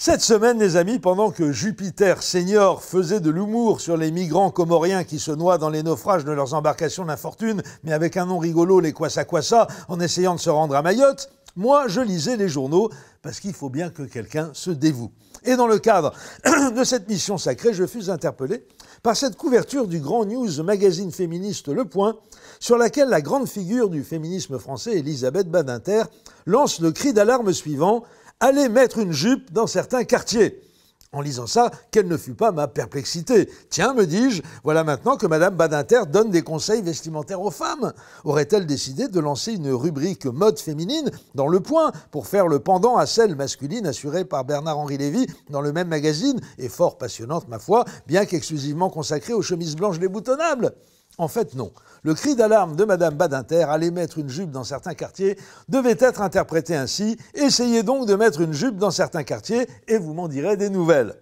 Cette semaine, les amis, pendant que Jupiter Senior faisait de l'humour sur les migrants comoriens qui se noient dans les naufrages de leurs embarcations d'infortune, mais avec un nom rigolo, les Kwassa, en essayant de se rendre à Mayotte, moi, je lisais les journaux parce qu'il faut bien que quelqu'un se dévoue. Et dans le cadre de cette mission sacrée, je fus interpellé par cette couverture du grand news magazine féministe Le Point, sur laquelle la grande figure du féminisme français, Elisabeth Badinter, lance le cri d'alarme suivant « Allez mettre une jupe dans certains quartiers ». En lisant ça, quelle ne fut pas ma perplexité. Tiens, me dis-je, voilà maintenant que Madame Badinter donne des conseils vestimentaires aux femmes. Aurait-elle décidé de lancer une rubrique mode féminine dans Le Point pour faire le pendant à celle masculine assurée par Bernard-Henri Lévy dans le même magazine, et fort passionnante ma foi, bien qu'exclusivement consacrée aux chemises blanches déboutonnables ? En fait, non. Le cri d'alarme de Madame Badinter, aller mettre une jupe dans certains quartiers, devait être interprété ainsi. Essayez donc de mettre une jupe dans certains quartiers et vous m'en direz des nouvelles.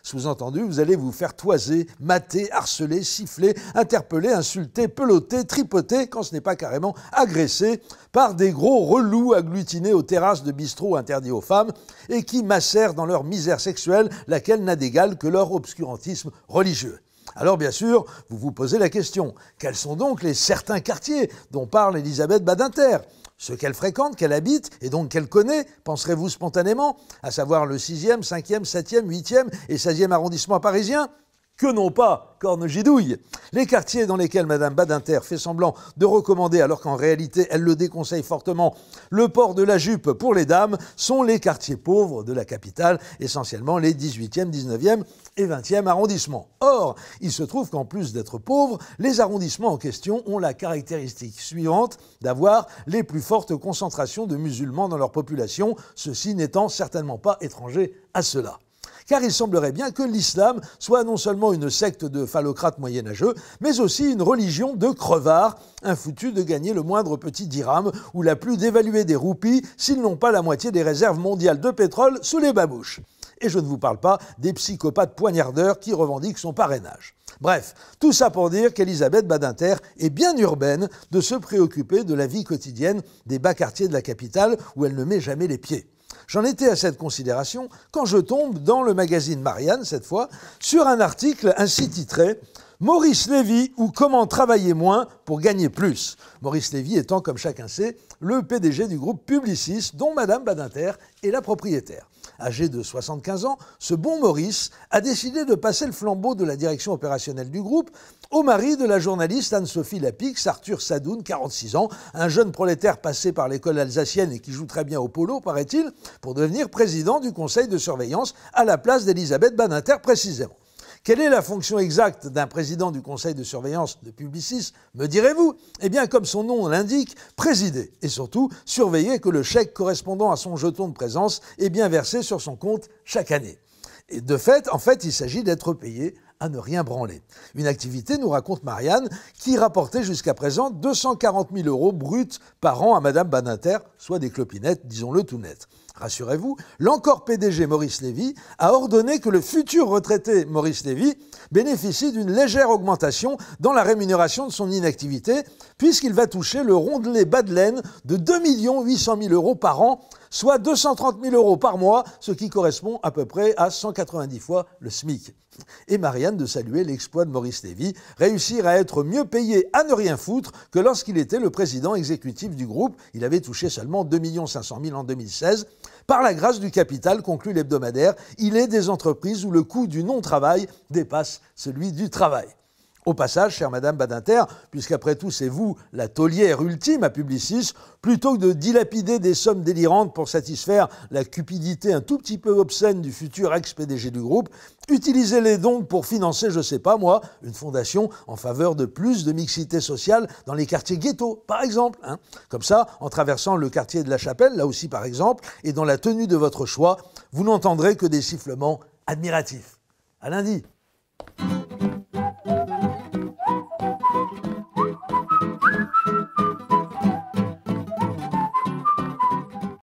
Sous-entendu, vous allez vous faire toiser, mater, harceler, siffler, interpeller, insulter, peloter, tripoter, quand ce n'est pas carrément agressé, par des gros relous agglutinés aux terrasses de bistrots interdits aux femmes et qui macèrent dans leur misère sexuelle, laquelle n'a d'égal que leur obscurantisme religieux. Alors bien sûr, vous vous posez la question, quels sont donc les certains quartiers dont parle Elisabeth Badinter ? Ceux qu'elle fréquente, qu'elle habite et donc qu'elle connaît, penserez-vous spontanément, à savoir le 6e, 5e, 7e, 8e et 16e arrondissement parisien ? Que non pas, corne gidouille. Les quartiers dans lesquels Madame Badinter fait semblant de recommander, alors qu'en réalité elle le déconseille fortement, le port de la jupe pour les dames, sont les quartiers pauvres de la capitale, essentiellement les 18e, 19e et 20e arrondissements. Or, il se trouve qu'en plus d'être pauvres, les arrondissements en question ont la caractéristique suivante d'avoir les plus fortes concentrations de musulmans dans leur population, ceux-ci n'étant certainement pas étrangers à cela. Car il semblerait bien que l'islam soit non seulement une secte de phallocrates moyenâgeux, mais aussi une religion de crevards, infoutus de gagner le moindre petit dirham ou la plus dévaluée des roupies s'ils n'ont pas la moitié des réserves mondiales de pétrole sous les babouches. Et je ne vous parle pas des psychopathes poignardeurs qui revendiquent son parrainage. Bref, tout ça pour dire qu'Elisabeth Badinter est bien urbaine de se préoccuper de la vie quotidienne des bas quartiers de la capitale où elle ne met jamais les pieds. J'en étais à cette considération quand je tombe dans le magazine Marianne, cette fois, sur un article ainsi titré « Maurice Lévy ou comment travailler moins pour gagner plus ». Maurice Lévy étant, comme chacun sait, le PDG du groupe Publicis dont Madame Badinter est la propriétaire. Âgé de 75 ans, ce bon Maurice a décidé de passer le flambeau de la direction opérationnelle du groupe au mari de la journaliste Anne-Sophie Lapix, Arthur Sadoun, 46 ans, un jeune prolétaire passé par l'école alsacienne et qui joue très bien au polo, paraît-il, pour devenir président du conseil de surveillance à la place d'Elisabeth Badinter précisément. Quelle est la fonction exacte d'un président du conseil de surveillance de Publicis, me direz-vous ? Eh bien, comme son nom l'indique, présider et surtout surveiller que le chèque correspondant à son jeton de présence est bien versé sur son compte chaque année. Et de fait, il s'agit d'être payé à ne rien branler. Une activité, nous raconte Marianne, qui rapportait jusqu'à présent 240 000 € bruts par an à Madame Badinter, soit des clopinettes, disons-le tout net. Rassurez-vous, l'encore PDG Maurice Lévy a ordonné que le futur retraité Maurice Lévy bénéficie d'une légère augmentation dans la rémunération de son inactivité, puisqu'il va toucher le rondelet bas de laine de 2 800 000 € par an, soit 230 000 € par mois, ce qui correspond à peu près à 190 fois le SMIC. Et Marianne de saluer l'exploit de Maurice Lévy, réussir à être mieux payé à ne rien foutre que lorsqu'il était le président exécutif du groupe. Il avait touché seulement 2 500 000 en 2016. Par la grâce du capital, conclut l'hebdomadaire, il est des entreprises où le coût du non-travail dépasse celui du travail. Au passage, chère Madame Badinter, puisqu'après tout c'est vous la taulière ultime à Publicis, plutôt que de dilapider des sommes délirantes pour satisfaire la cupidité un tout petit peu obscène du futur ex-PDG du groupe, utilisez-les donc pour financer, je sais pas moi, une fondation en faveur de plus de mixité sociale dans les quartiers ghettos, par exemple. Comme ça, en traversant le quartier de la Chapelle, là aussi par exemple, et dans la tenue de votre choix, vous n'entendrez que des sifflements admiratifs. À lundi.